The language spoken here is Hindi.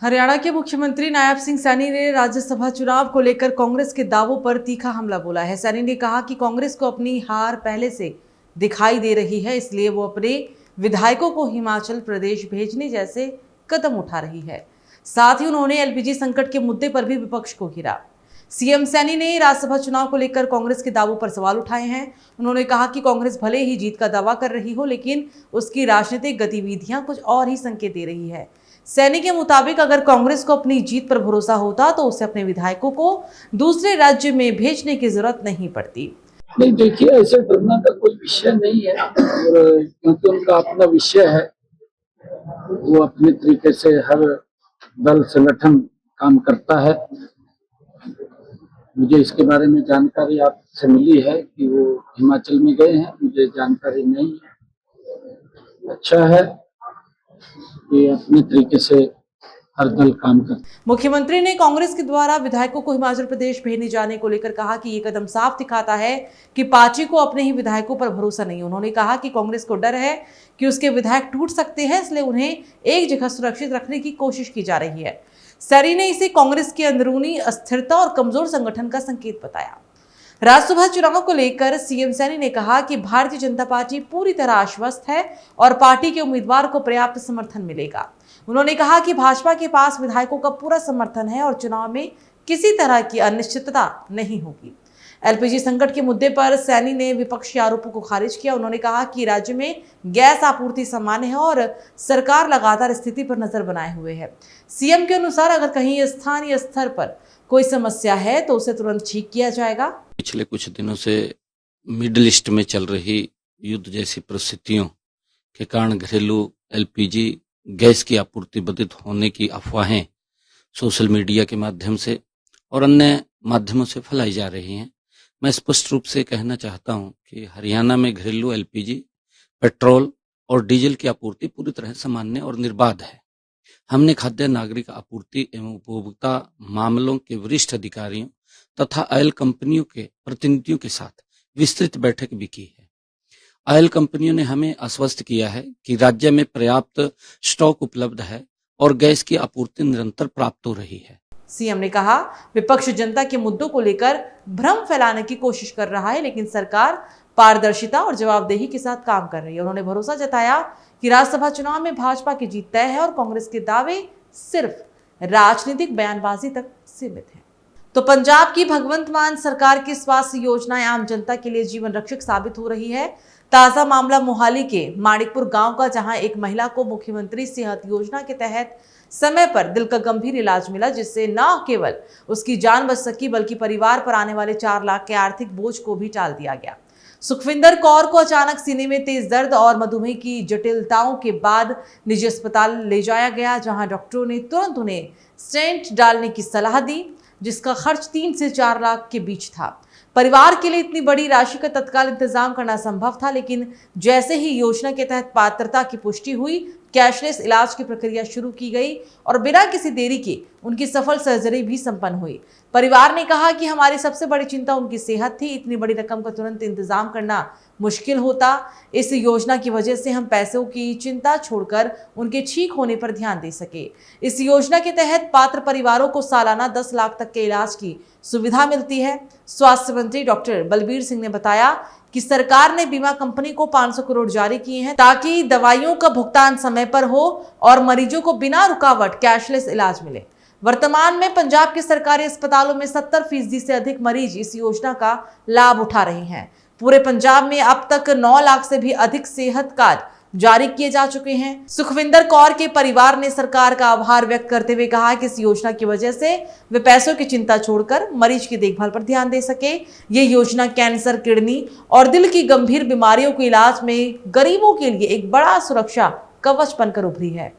हरियाणा के मुख्यमंत्री नायब सिंह सैनी ने राज्यसभा चुनाव को लेकर कांग्रेस के दावों पर तीखा हमला बोला है। सैनी ने कहा कि कांग्रेस को अपनी हार पहले से दिखाई दे रही है, इसलिए वो अपने विधायकों को हिमाचल प्रदेश भेजने जैसे कदम उठा रही है। साथ ही उन्होंने एलपीजी संकट के मुद्दे पर भी विपक्ष को घेरा। सीएम सैनी ने राज्यसभा चुनाव को लेकर कांग्रेस के दावों पर सवाल उठाए हैं। उन्होंने कहा कि कांग्रेस भले ही जीत का दावा कर रही हो, लेकिन उसकी राजनीतिक गतिविधियां कुछ और ही संकेत दे रही है। सैनी के मुताबिक अगर कांग्रेस को अपनी जीत पर भरोसा होता तो उसे अपने विधायकों को दूसरे राज्य में भेजने की जरूरत नहीं पड़ती। नहीं, देखिए, ऐसे डरने का कोई विषय नहीं है, और क्योंकि उनका अपना विषय है, वो अपने तरीके से हर दल संगठन काम करता है। मुझे इसके बारे में जानकारी आपसे मिली है कि वो हिमाचल में गए हैं, मुझे जानकारी नहीं है। अच्छा है कि अपने तरीके से हर दल काम करता है। मुख्यमंत्री ने कांग्रेस के द्वारा विधायकों को हिमाचल प्रदेश भेजने जाने को लेकर कहा कि ये कदम साफ दिखाता है कि पार्टी को अपने ही विधायकों पर भरोसा नहीं। उन्होंने कहा कि कांग्रेस को डर है कि उसके विधायक टूट सकते हैं, इसलिए उन्हें एक जगह सुरक्षित रखने की कोशिश की जा रही है। सैनी ने इसे कांग्रेस की अंदरूनी अस्थिरता और कमजोर संगठन का संकेत बताया। राज्यसभा चुनाव को लेकर सीएम सैनी ने कहा कि भारतीय जनता पार्टी पूरी तरह आश्वस्त है और पार्टी के उम्मीदवार को पर्याप्त समर्थन मिलेगा। उन्होंने कहा कि भाजपा के पास विधायकों का पूरा समर्थन है और चुनाव में किसी तरह की अनिश्चितता नहीं होगी। एलपीजी संकट के मुद्दे पर सैनी ने विपक्ष के आरोपों को खारिज किया। उन्होंने कहा कि राज्य में गैस आपूर्ति सामान्य है और सरकार लगातार स्थिति पर नजर बनाए हुए है। सीएम के अनुसार अगर कहीं स्थानीय स्तर पर कोई समस्या है तो उसे तुरंत ठीक किया जाएगा। पिछले कुछ दिनों से मिडिल ईस्ट में चल रही युद्ध जैसी परिस्थितियों के कारण घरेलू एलपीजी गैस की आपूर्ति बाधित होने की अफवाहें सोशल मीडिया के माध्यम से और अन्य माध्यमों से फैलाई जा रही हैं। मैं स्पष्ट रूप से कहना चाहता हूं कि हरियाणा में घरेलू एलपीजी, पेट्रोल और डीजल की आपूर्ति पूरी तरह सामान्य और निर्बाध है। हमने खाद्य नागरिक आपूर्ति एवं उपभोक्ता मामलों के वरिष्ठ अधिकारियों तथा ऑयल कंपनियों के प्रतिनिधियों के साथ विस्तृत बैठक भी की है। ऑयल कंपनियों ने हमें आश्वस्त किया है कि राज्य में पर्याप्त स्टॉक उपलब्ध है और गैस की आपूर्ति निरंतर प्राप्त हो रही है। सीएम ने कहा, विपक्ष जनता के मुद्दों को लेकर भ्रम फैलाने की कोशिश कर रहा है, लेकिन सरकार पारदर्शिता और जवाबदेही के साथ काम कर रही है। उन्होंने भरोसा जताया कि राज्यसभा चुनाव में भाजपा की जीत तय है और कांग्रेस के दावे सिर्फ राजनीतिक बयानबाजी तक सीमित है। तो पंजाब की भगवंत मान सरकार की स्वास्थ्य योजनाएं आम जनता के लिए जीवन रक्षक साबित हो रही है। ताजा मामला मोहाली के माणिकपुर गांव का, जहां एक महिला को मुख्यमंत्री सेहत योजना के तहत समय पर दिल का गंभीर इलाज मिला, जिससे न केवल उसकी जान बच सकी बल्कि परिवार पर आने वाले 4 लाख के आर्थिक बोझ को भी टाल दिया गया। सुखविंदर कौर को अचानक सीने में तेज दर्द और मधुमेह की जटिलताओं के बाद निजी अस्पताल ले जाया गया, जहां डॉक्टरों ने तुरंत उन्हें स्टेंट डालने की सलाह दी, जिसका खर्च 3 से 4 लाख के बीच था। परिवार के लिए इतनी बड़ी राशि का तत्काल इंतजाम करना संभव था, लेकिन जैसे ही योजना के तहत पात्रता की पुष्टि हुई, कैशलेस इलाज की प्रक्रिया शुरू की गई और बिना किसी देरी के उनकी सफल सर्जरी भी संपन्न हुई। परिवार ने कहा कि हमारी सबसे बड़ी चिंता उनकी सेहत थी। इतनी बड़ी रकम का तुरंत इंतजाम करना मुश्किल होता। इस योजना की वजह से हम पैसों की चिंता छोड़कर उनके ठीक होने पर ध्यान दे सके। इस योजना के तहत पात्र परिवारों को सालाना 10 लाख तक के इलाज की सुविधा मिलती है। स्वास्थ्य मंत्री डॉक्टर बलबीर सिंह ने बताया कि सरकार ने बीमा कंपनी को 500 करोड़ जारी किए हैं ताकि दवाइयों का भुगतान समय पर हो और मरीजों को बिना रुकावट कैशलेस इलाज मिले। वर्तमान में पंजाब के सरकारी अस्पतालों में 70% से अधिक मरीज इस योजना का लाभ उठा रहे हैं। पूरे पंजाब में अब तक 9 लाख से भी अधिक सेहत कार्ड जारी किए जा चुके हैं। सुखविंदर कौर के परिवार ने सरकार का आभार व्यक्त करते हुए कहा कि इस योजना की वजह से वे पैसों की चिंता छोड़कर मरीज की देखभाल पर ध्यान दे सके। ये योजना कैंसर, किडनी और दिल की गंभीर बीमारियों के इलाज में गरीबों के लिए एक बड़ा सुरक्षा कवच बनकर उभरी है।